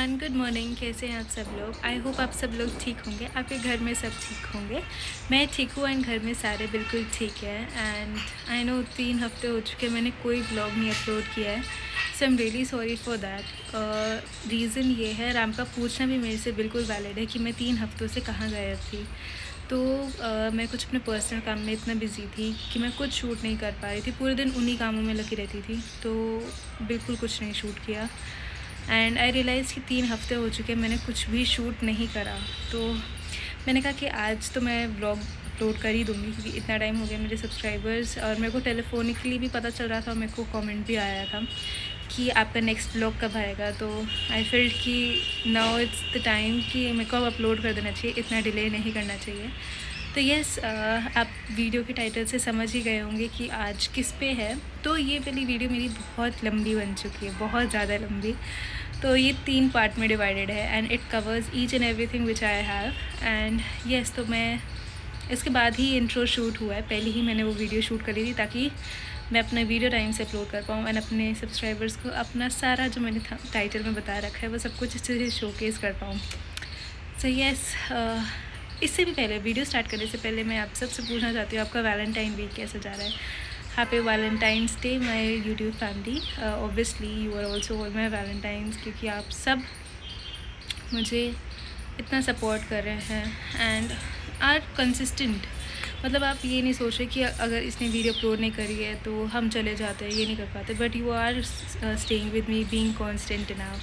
Everyone, good morning. कैसे हैं आप सब लोग? आई होप आप सब लोग ठीक होंगे, आपके घर में सब ठीक होंगे। मैं ठीक हूँ एंड घर में सारे बिल्कुल ठीक है। एंड आई नो 3 हफ्ते हो चुके मैंने कोई ब्लॉग नहीं अपलोड किया है, so I am really sorry for that. Reason ये है, राम का पूछना भी मेरे से बिल्कुल वैलिड है कि मैं 3 हफ्तों से कहाँ गायब थी। तो मैं कुछ अपने पर्सनल काम में इतना बिज़ी थी कि मैं कुछ शूट नहीं कर पा रही थी, पूरे दिन उन्हीं कामों में लगी रहती थी, तो बिल्कुल कुछ नहीं शूट किया। एंड आई रियलाइज़ कि 3 हफ्ते हो चुके मैंने कुछ भी शूट नहीं करा। तो मैंने कहा कि आज तो मैं ब्लॉग अपलोड कर ही दूँगी, क्योंकि इतना टाइम हो गया। मेरे सब्सक्राइबर्स और मेरे को टेलीफोनिकली भी पता चल रहा था और मेरे को कमेंट भी आया था कि आपका नेक्स्ट ब्लॉग कब आएगा। तो आई फील्ड कि नाउ इट्स द टाइम कि मेरे को अब अपलोड कर देना चाहिए, इतना डिले नहीं करना चाहिए। तो यस, आप वीडियो के टाइटल से समझ ही गए होंगे कि आज किस पे है। तो ये वाली वीडियो मेरी बहुत लंबी बन चुकी है, बहुत ज़्यादा लंबी। तो ये 3 पार्ट में डिवाइडेड है and it covers each and everything which I have. And yes, तो मैं इसके बाद ही इंट्रो शूट हुआ है, पहले ही मैंने वो वीडियो शूट करी थी ताकि मैं अपना वीडियो टाइम से अपलोड कर पाऊँ एंड अपने सब्सक्राइबर्स को अपना सारा जो मैंने टाइटल में बताया रखा है वो सब कुछ अच्छे से शोकेस कर पाऊँ। सो यस, इससे भी पहले, वीडियो स्टार्ट करने से पहले मैं आप सबसे पूछना चाहती हूँ आपका वैलेंटाइन वीक कैसा जा रहा है। Happy Valentine's Day my YouTube family. Obviously you are also all my valentines, क्योंकि आप सब मुझे इतना सपोर्ट कर रहे हैं एंड आर कंसिस्टेंट। मतलब आप ये नहीं सोच रहे कि अगर इसने वीडियो अपलोड नहीं करी है तो हम चले जाते हैं, ये नहीं कर पाते, but you are staying with me, being constant enough.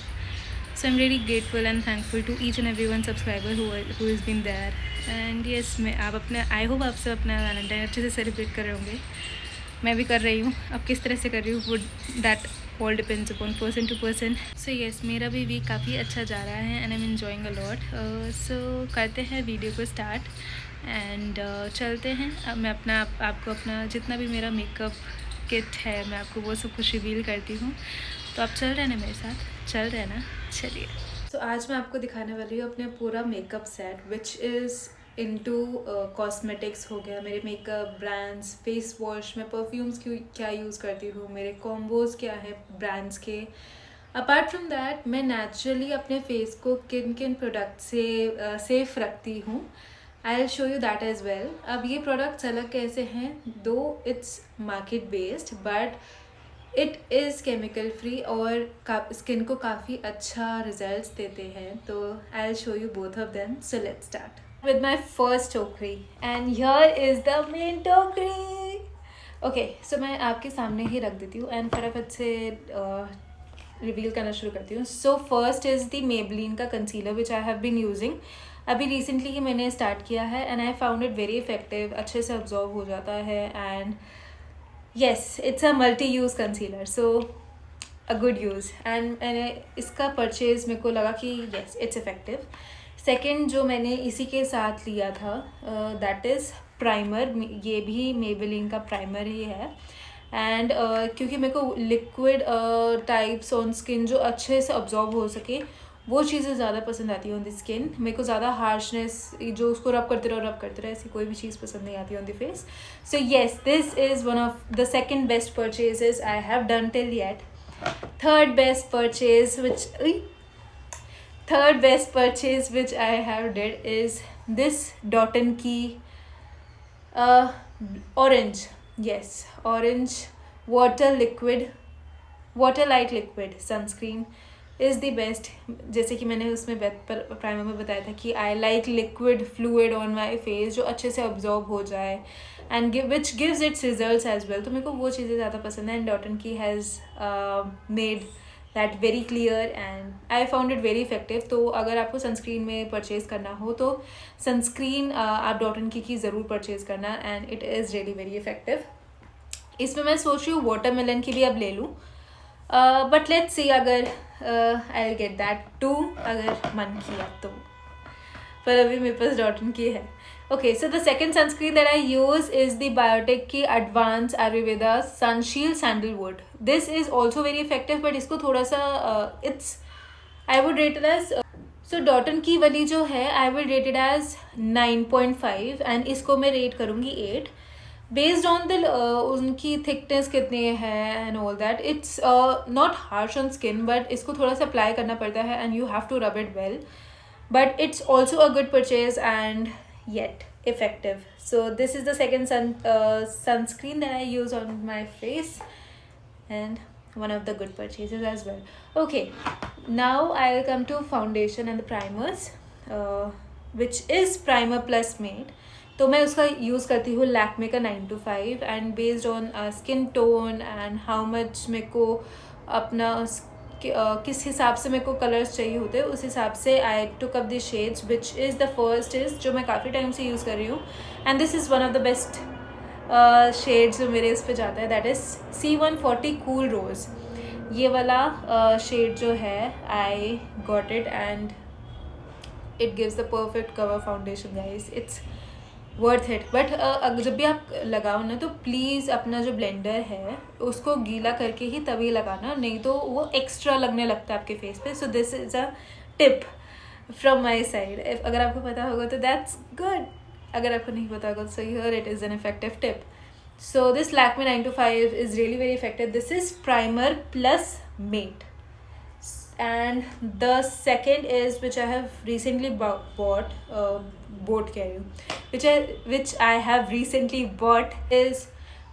So I'm really grateful and thankful to each and every one subscriber who has been there. And yes, मैं आप अपने, आई होप आप सब अपना वैलेंटाइन अच्छे से सेलिब्रेट कर रहे होंगे। मैं भी कर रही हूँ, अब किस तरह से कर रही हूँ वो that all depends upon person to person. So yes, मेरा भी वीक काफ़ी अच्छा जा रहा है and I am enjoying a lot. So करते हैं वीडियो को स्टार्ट एंड चलते हैं। अब मैं आपको अपना जितना भी मेरा मेकअप किट है मैं आपको वो सब कुछ रिवील करती हूँ। तो आप चल रहे हैं ना मेरे साथ? चल रहे हैं ना? चलिए। तो आज मैं आपको दिखाने वाली हूँ अपने पूरा makeup set which is into cosmetics हो गया, मेरे मेकअप ब्रांड्स, फेस वॉश, मैं परफ्यूम्स क्या यूज़ करती हूँ, मेरे कॉम्बोज क्या है ब्रांड्स के। अपार्ट फ्रॉम दैट मैं नेचुरली अपने फेस को किन किन प्रोडक्ट से सेफ रखती हूँ। I will show you that as well. अब ये प्रोडक्ट्स अलग कैसे हैं, though it's market based but it is chemical free और स्किन को काफ़ी अच्छा रिजल्ट्स देते हैं। तो आई will show you both of them. So let's start with my first टोकरी and here is the main टोकरी। ओके, सो मैं आपके सामने ही रख देती हूँ एंड फटाफट से रिवील करना शुरू करती हूँ। So first is the Maybelline का concealer which I have been using. अभी रिसेंटली ही मैंने स्टार्ट किया है and I found it very effective, अच्छे से अब्जॉर्व हो जाता है and yes, it's a multi use concealer, so a good use. And मैंने इसका परचेज़, मेरे को लगा कि येस इट्स इफेक्टिव। सेकेंड जो मैंने इसी के साथ लिया था दैट इज़ प्राइमर। ये भी मेबेलिन का प्राइमर ही है एंड क्योंकि मेरे को लिक्विड टाइप्स ऑन स्किन जो अच्छे से अब्जॉर्ब हो सके वो चीज़ें ज़्यादा पसंद आती है ऑन द स्किन। मेरे को ज़्यादा हार्शनेस, जो उसको रब करते रहो ऐसी कोई भी चीज़ पसंद नहीं आती on the face. So yes, this is one of the second best purchases I have done till yet. Third best purchase which I have did is this Dot & Key orange, yes, orange water light liquid sunscreen is the best। जैसे कि मैंने उसमें primer में बताया था कि I like liquid fluid on my face जो अच्छे से absorb हो जाए and which gives its results as well। तो मेरे को वो चीज़ें ज़्यादा पसंद है and Dot & Key has made that very clear and I found it very effective. तो अगर आपको सनस्क्रीन में परचेज़ करना हो तो सनस्क्रीन आप Dot & Key की ज़रूर परचेज़ करना and it is really very effective. इसमें मैं सोच रही हूँ वाटरमेलन की भी अब ले लूँ, बट लेट्स सी अगर I will get that too, अगर मन किया तो, पर अभी मेरे पास Dot & Key है। Okay, so the second sunscreen that I use is the Biotech की Advanced Ayurveda Sunshield Sandalwood. This is also very effective, but इसको थोड़ा सा I would rate it as so Dot & Key वाली जो है I will rate it as 9.5 and इसको मैं rate करूँगी 8। बेस्ड ऑन द उनकी थिकनेस कितनी है and all that, it's not harsh on skin, but इसको थोड़ा सा अप्लाई करना पड़ता है and you have to rub it well. But it's also a good purchase and yet effective. So this is the second sunscreen that I use on my face, and one of the good purchases as well. Okay, now I'll come to foundation and the primers, which is primer plus matte. तो मैं उसका use करती हूँ लैक्मे का 9 to 5, and based on skin tone and how much मेरे को अपना किस हिसाब से मेरे को कलर्स चाहिए होते हैं उस हिसाब से I took up the shades, which is the first is जो मैं काफ़ी टाइम से यूज़ कर रही हूँ, and this is one of the best shades जो मेरे इस पे जाता है, दैट इज़ C140 कूल रोज़. ये वाला शेड जो है I got it and it gives the perfect cover foundation guys. It's worth it. But जब भी आप लगाओ ना तो प्लीज़ अपना जो ब्लेंडर है उसको गीला करके ही तभी लगाना, नहीं तो वो एक्स्ट्रा लगने लगता है आपके फेस पे. सो this is a tip from my side. अगर आपको पता होगा तो दैट्स गुड, अगर आपको नहीं पता होगा so here it is an effective tip. So this Lakme 9 to 5 is really very effective. This is primer plus matte. And the second is which I have recently bought, which I have recently bought is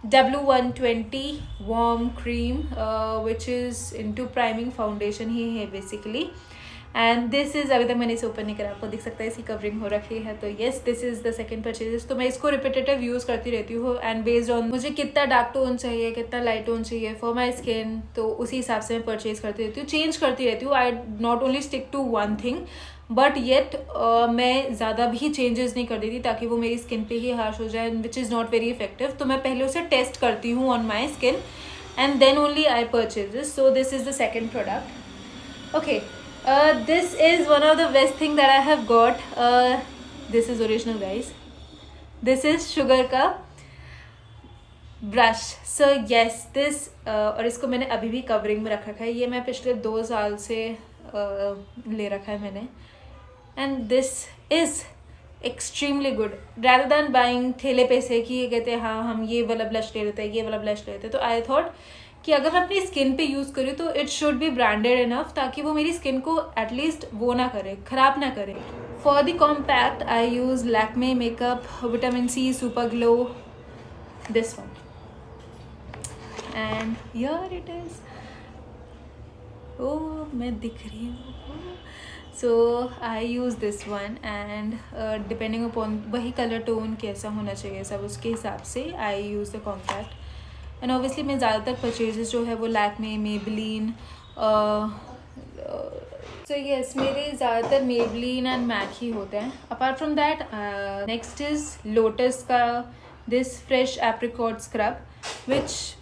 W120 warm cream, which is into priming foundation ही है basically. And this is, अभी तक मैंने इसे open नहीं करा, आपको दिख सकता है इसकी कवरिंग हो रखी है. तो yes, this is the second purchases. तो मैं इसको रिपीटेटिव यूज़ करती रहती हूँ एंड बेस्ड ऑन मुझे कितना डार्क टोन चाहिए, कितना लाइट टोन चाहिए फॉर माई स्किन, तो उसी हिसाब से मैं परचेज करती रहती हूँ, चेंज करती रहती हूँ. I not only stick to one thing, but yet मैं ज़्यादा भी चेंजेस नहीं कर देती ताकि वो मेरी स्किन पे ही हार्श हो जाए, which is not very effective. तो मैं पहले उसे टेस्ट करती हूँ on my skin and then only I purchase this. So this is the second product. Okay, this is one of the best thing that I have got. This is original guys. This is sugar का brush. So yes this, और इसको मैंने अभी भी covering में रख रखा है. ये मैं पिछले 2 साल से ले रखा है मैंने. And this is extremely good rather than buying ठेले पे से कि ये कहते हैं हाँ हम ये वाला ब्लश ले लेते हैं, ये वाला ब्लश ले लेते हैं. तो आई थॉट कि अगर मैं अपनी स्किन पे यूज़ करूँ तो it should be branded enough ताकि वो मेरी स्किन को एटलीस्ट वो ना करे, ख़राब ना करे. For the compact I use Lakme makeup vitamin C super glow, this one, and here it is. Oh मैं दिख रही हूँ. So I use this one and depending upon वही कलर टोन कैसा होना चाहिए सब उसके हिसाब से I use the compact. And obviously मैं ज़्यादातर परचेजेस जो है वो लैक्मे, मेबलिन, सो येस मेरे ज़्यादातर मेबलिन एंड मैक ही होते हैं. Apart from that next is Lotus का this fresh apricot scrub, which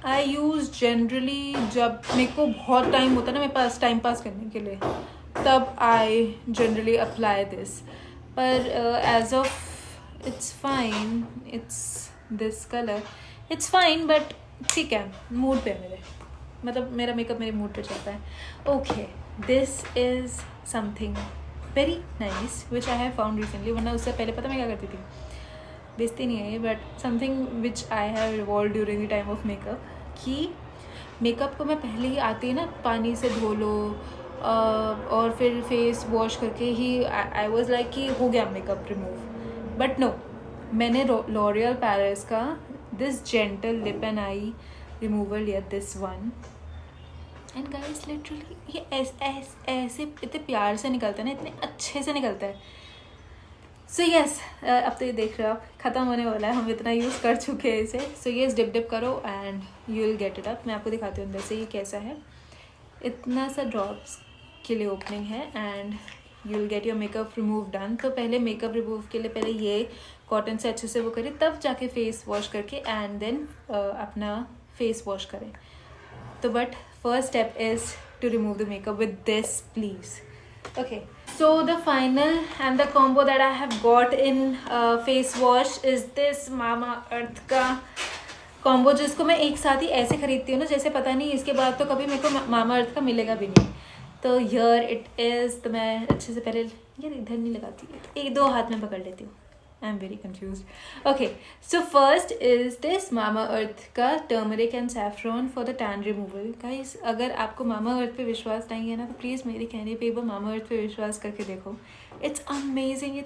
I use generally जब मेरे को बहुत टाइम होता है ना मेरे पास टाइम पास करने के लिए, तब आई जनरली अप्लाई दिस. पर as of it's fine, it's this colour, it's fine, but ठीक है मूड पे मेरे, मतलब मेरा मेकअप मेरे मूड पे चलता है. Okay, this is something very nice which I have found recently. वरना उससे पहले पता मैं क्या करती थी, बेचती नहीं है ये, but something which I have revolve during the time of makeup, कि मेकअप को मैं पहले ही आती है ना पानी से धो लो और फिर फेस वॉश करके ही आई वॉज लाइक कि हो गया मेकअप रिमूव. बट नो, मैंने लॉरियल पैरिस का this gentle lip and eye remover लिया, this one, and guys literally ये ऐसे इतने प्यार से निकलता है ना, इतने अच्छे से निकलता है. सो येस, अब तो ये देख रहे हो आप ख़त्म होने वाला है, हम इतना यूज़ कर चुके हैं इसे. सो येस, डिप करो and you will get it up. मैं आपको दिखाती हूँ अंदर से ये कैसा है. इतना सा ड्रॉप्स के लिए ओपनिंग है and you will get your makeup remove done. तो पहले मेकअप रिमूव के लिए पहले ये कॉटन से अच्छे से वो करें, तब जाके फेस वॉश करके एंड देन अपना फेस वॉश करें. तो but first step is to remove the makeup with this please. Okay, so the final and the combo that I have got in face wash is this Mamaearth का combo, जिसको मैं एक साथ ही ऐसे खरीदती हूँ ना जैसे पता नहीं इसके बाद तो कभी मेरे को मामा अर्थ का मिलेगा भी नहीं. तो हियर इट इज़. तो मैं अच्छे से पहले यार इधर नहीं लगाती, 1-2 हाथ में पकड़ लेती हूँ. I'm very confused. Okay, so first is this Mamaearth का turmeric and saffron for the tan removal. Guys, अगर आपको Mamaearth पे विश्वास नहीं है ना, तो प्लीज़ मेरे कहने पे एक बार Mamaearth पे विश्वास करके देखो. It's amazing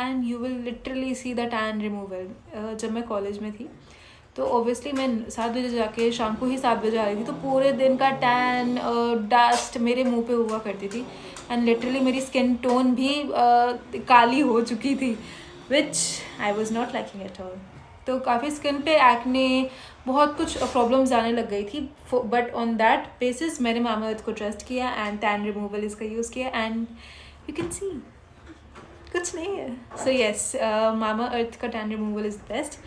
and you will literally see the tan removal. जब मैं कॉलेज में थी तो ऑब्वियसली मैं 7 बजे जाके शाम को ही 7 बजे आ रही थी, तो पूरे दिन का टैन डस्ट मेरे मुंह पे हुआ करती थी एंड लिटरली मेरी स्किन टोन भी काली हो चुकी थी, which I was not liking at all. तो काफ़ी स्किन पे एक्ने बहुत कुछ प्रॉब्लम्स आने लग गई थी, बट ऑन दैट बेसिस मैंने मामाअर्थ को ट्रस्ट किया एंड टैन रिमूवल इसका यूज़ किया एंड यू कैन सी कुछ नहीं है. सो येस, मामाअर्थ का tan removal is best.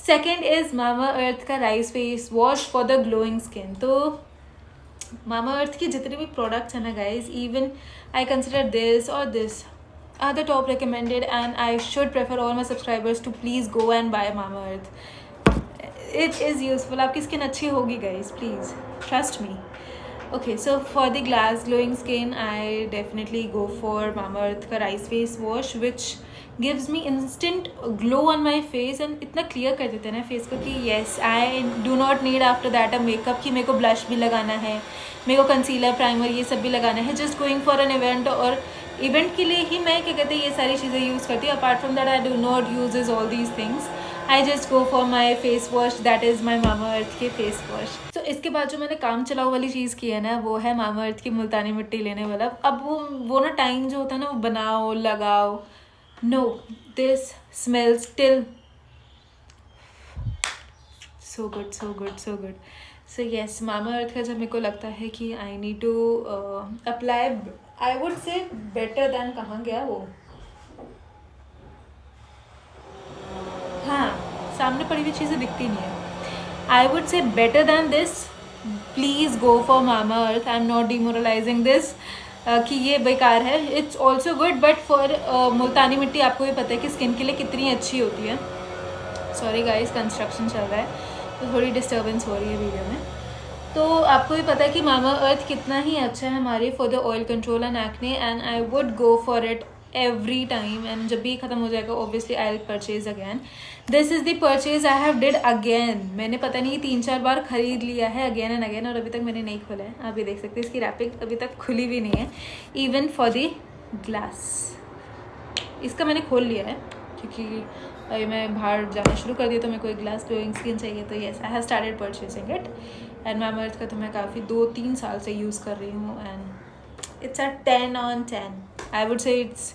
Second is Mamaearth का rice face wash for the glowing skin. तो मामाअर्थ के जितने भी प्रोडक्ट्स हैं ना guys, even I consider this और this are the top recommended and I should prefer all my subscribers to please go and buy Mamaearth. It is useful. आपकी skin अच्छी होगी guys, please trust me. Okay, so for the glass glowing skin I definitely go for Mamaearth का rice face wash which gives me instant glow on my face and इतना clear कर देते हैं ना face को कि yes I do not need after that a makeup कि मेरे को blush भी लगाना है, मेरे को concealer primer ये सब भी लगाना है. Just going for an event और इवेंट के लिए ही मैं क्या कहते हैं ये सारी चीज़ें यूज़ करती हूँ. Apart from that I do not use all these things. I just go for my face wash, that is my Mamaearth के फेस वॉश. तो इसके बाद जो मैंने काम चलाओ वाली चीज़ की है ना, वो है मामाअर्थ की मुल्तानी मिट्टी लेने वाला. अब वो ना टाइम जो होता है ना, वो बनाओ लगाओ. No, this smells till so good so good so good. So yes, Mamaearth का जब मेरे को लगता है कि I need to apply, I would say better than, कहाँ गया वो, हाँ सामने पड़ी हुई चीज़ें दिखती नहीं है. I would say better than this. Please go for Mamaearth. I am not demoralising this कि ये बेकार है. It's also good but for Multani mitti आपको भी पता है कि स्किन के लिए कितनी अच्छी होती है. सॉरी गाइस, कंस्ट्रक्शन चल रहा है तो थोड़ी डिस्टर्बेंस हो रही है वीडियो में. तो आपको भी पता है कि मामाअर्थ कितना ही अच्छा है हमारे for the oil control and acne and I would go for it every time. And जब भी ख़त्म हो जाएगा obviously I will purchase again. This is the purchase I have did again. मैंने पता नहीं 3-4 बार ख़रीद लिया है अगेन एंड अगेन और अभी तक मैंने नहीं खोला है. आप भी देख सकते हैं इसकी रैपिंग अभी तक खुली भी नहीं है. इवन फॉर द ग्लास इसका मैंने खोल लिया है क्योंकि अभी मैं बाहर जाना शुरू कर दिया तो मेरे को एक ग्लास ग्लोइंग स्किन चाहिए. तो yes, I have started purchasing it and Mamaearth का तो मैं काफ़ी 2-3 साल से यूज़ कर रही हूँ and it's a 10 on 10. I would से इट्स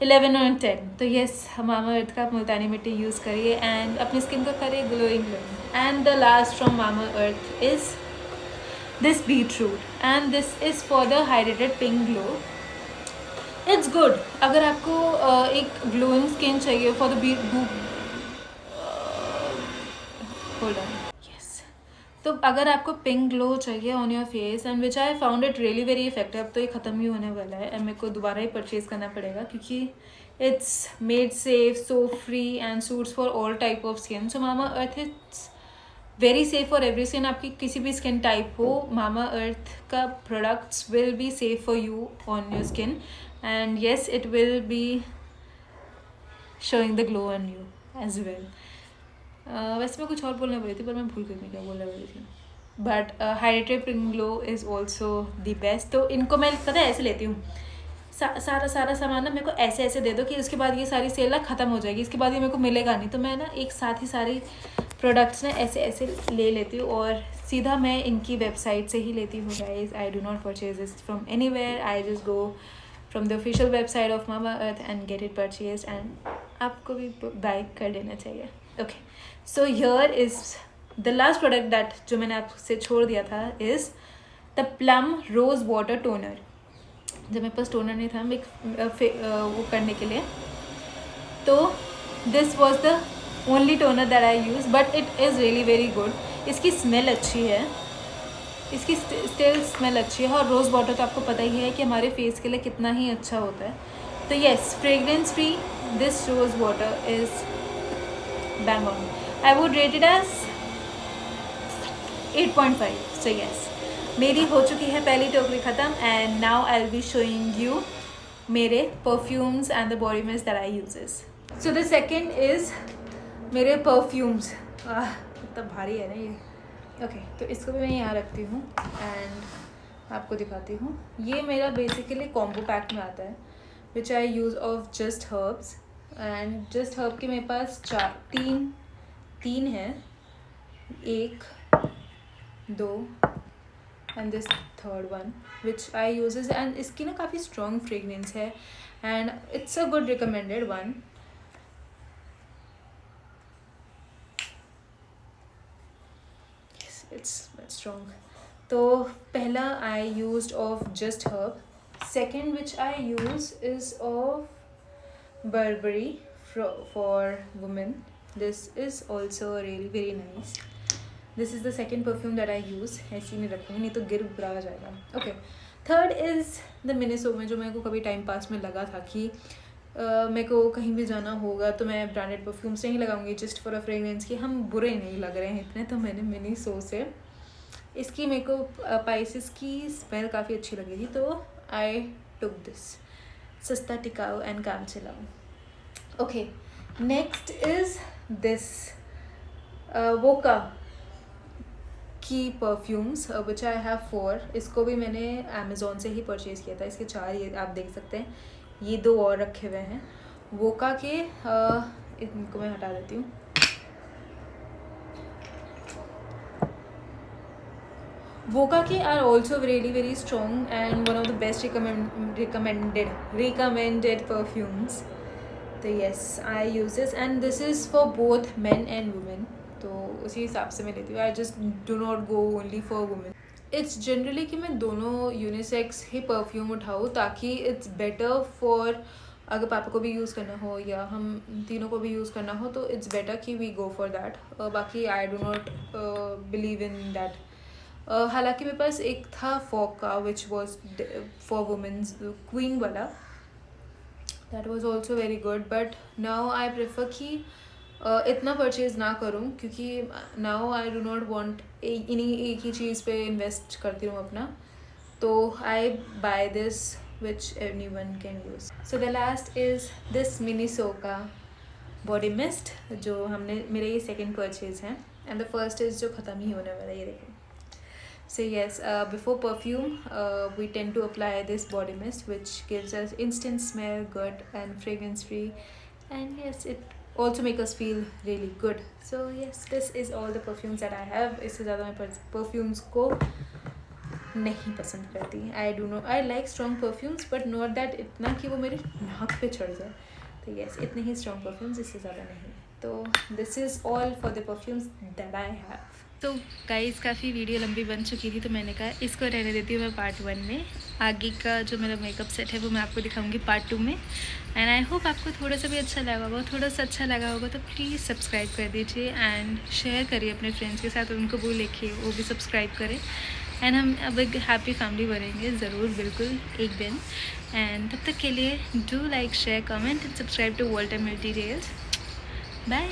11 on 10. तो येस, मामाअर्थ का मुल्तानी मिट्टी यूज़ करिए एंड अपनी स्किन को करिए glowing glowing. And the last from Mamaearth is this beetroot and this is for the hydrated pink glow. It's good अगर आपको एक ग्लोइंग स्किन चाहिए फॉर द होल्ड ऑन. तो अगर आपको पिंक ग्लो चाहिए on your face and which I found it really very effective. अब तो ये ख़त्म ही होने वाला है एंड मेरे को दोबारा ही परचेज़ करना पड़ेगा क्योंकि it's made safe, so free and suits for all type of skin. So Mamaearth it's very safe for every skin. आपकी किसी भी स्किन टाइप हो, मामाअर्थ का products will be safe for you on your skin and yes it will be showing the glow on you as well. वैसे मैं कुछ और बोलने वाली थी पर मैं भूल गई मैं क्या बोलने वाली थी. But hydrated pink glow is also the best. तो इनको मैं पता है ऐसे लेती हूँ, सारा सामान ना मेरे को ऐसे ऐसे दे दो कि उसके बाद ये सारी सेल ना ख़त्म हो जाएगी, इसके बाद ये मेरे को मिलेगा नहीं. तो मैं ना एक साथ ही सारे प्रोडक्ट्स ना ऐसे ऐसे ले लेती हूँ और सीधा मैं इनकी वेबसाइट से ही लेती हूँ guys. I do not purchase this from anywhere. I just go from the official website of Mamaearth and get it purchase and आपको भी बाय कर लेना चाहिए. Okay, so here is the last product that जो मैंने आपसे छोड़ दिया था is the Plum rose water toner. जब मेरे पास टोनर नहीं था वो करने के लिए, तो this was the only toner that I use but it is really very good. इसकी स्मेल अच्छी है, इसकी स्टिल स्मेल अच्छी है और रोज़ वाटर तो आपको पता ही है कि हमारे फेस के लिए कितना ही अच्छा होता है. तो yes, fragrance free this rose water is bang on. I would rate it as 8.5. So yes, मेरी हो चुकी है पहली टोकरी ख़त्म and now I'll be showing you मेरे perfumes and the body mist that I uses. So the second is मेरे perfumes. इतना भारी है ना ये। ओके, तो इसको भी मैं यहाँ रखती हूँ एंड आपको दिखाती हूँ। ये मेरा बेसिकली कॉम्बो पैक में आता है, which I use of just herbs. And just herb के मेरे पास तीन है, 1 2 एंड this third one which I uses. And इसकी ना काफ़ी स्ट्रॉन्ग फ्रेगनेंस है and it's a good recommended one. It's strong. तो पहला I used of just herb, second which I use is of Burberry for women. This is also really very nice. This is the second perfume that I use. ऐसी नहीं रखूँगी, नहीं तो गिर बुरा हो जाएगा। Okay, third is the Miniso में, जो मेरे को कभी टाइम पास में लगा था कि मेरे को कहीं भी जाना होगा तो मैं ब्रांडेड परफ्यूम्स नहीं लगाऊंगी जस्ट फॉर अ फ्रेगरेंस कि हम बुरे नहीं लग रहे हैं इतने। तो मैंने Miniso से इसकी मेरे को पाइसेस की स्मेल काफ़ी अच्छी लगी थी, तो आई टुक दिस। सस्ता, टिकाऊ एंड काम चलाऊ। ओके, नेक्स्ट इज दिस वोका की परफ्यूम्स विच आई हैव 4। इसको भी मैंने अमेज़ोन से ही परचेज़ किया था। इसके 4 ये आप देख सकते हैं, ये 2 और रखे हुए हैं वोका के। इनको मैं हटा देती हूँ। Voca के are also really very strong and one of the best recommended perfumes. तो yes, I use this and this is for both men and women. तो उसी हिसाब से मैं लेती हूँ। I just do not go only for women. It's generally कि मैं दोनों यूनिसेक्स ही परफ्यूम उठाऊँ ताकि it's better for अगर पापा को भी यूज़ करना हो या हम तीनों को भी यूज़ करना हो तो it's better कि we go for that. बाकी I do not believe in that. हालांकि मेरे पास एक था फोका which was for womens, queen वाला, that was also very good. But now I prefer कि इतना परचेज़ ना करूँ क्योंकि now I do not want इन्हीं एक ही चीज़ पे इन्वेस्ट करती हूँ अपना। तो I buy this which any one can use. So the last is this Miniso का बॉडी मिस्ट, जो हमने मेरे ये सेकेंड परचेज़ हैं एंड द फर्स्ट इज़ जो ख़त्म ही होने वाला है, ये देखें। So yes, before perfume, we tend to apply this body mist, which gives us instant smell, good and fragrance free, and yes, it also makes us feel really good. So yes, this is all the perfumes that I have. इससे ज़्यादा मैं perfumes को नहीं पसंद करती। I like strong perfumes, but not that इतना कि वो मेरे नाक पे चढ़ जाए। तो yes, इतने ही strong perfumes, इससे ज़्यादा नहीं। तो this is all for the perfumes that I have. तो गाइस काफ़ी वीडियो लंबी बन चुकी थी, तो मैंने कहा इसको रहने देती हूँ मैं पार्ट 1 में। आगे का जो मेरा मेकअप सेट है वो मैं आपको दिखाऊंगी पार्ट 2 में। एंड आई होप आपको थोड़ा सा भी अच्छा लगा होगा। थोड़ा सा अच्छा लगा होगा तो प्लीज़ सब्सक्राइब कर दीजिए एंड शेयर करिए अपने फ्रेंड्स के साथ, उनको भी लिखिए वो भी सब्सक्राइब करें। एंड हम अब एक हैप्पी फैमिली बनेंगे ज़रूर, बिल्कुल एक दिन। एंड तब तक के लिए do like, share, comment and subscribe to World Multi Tales. Bye.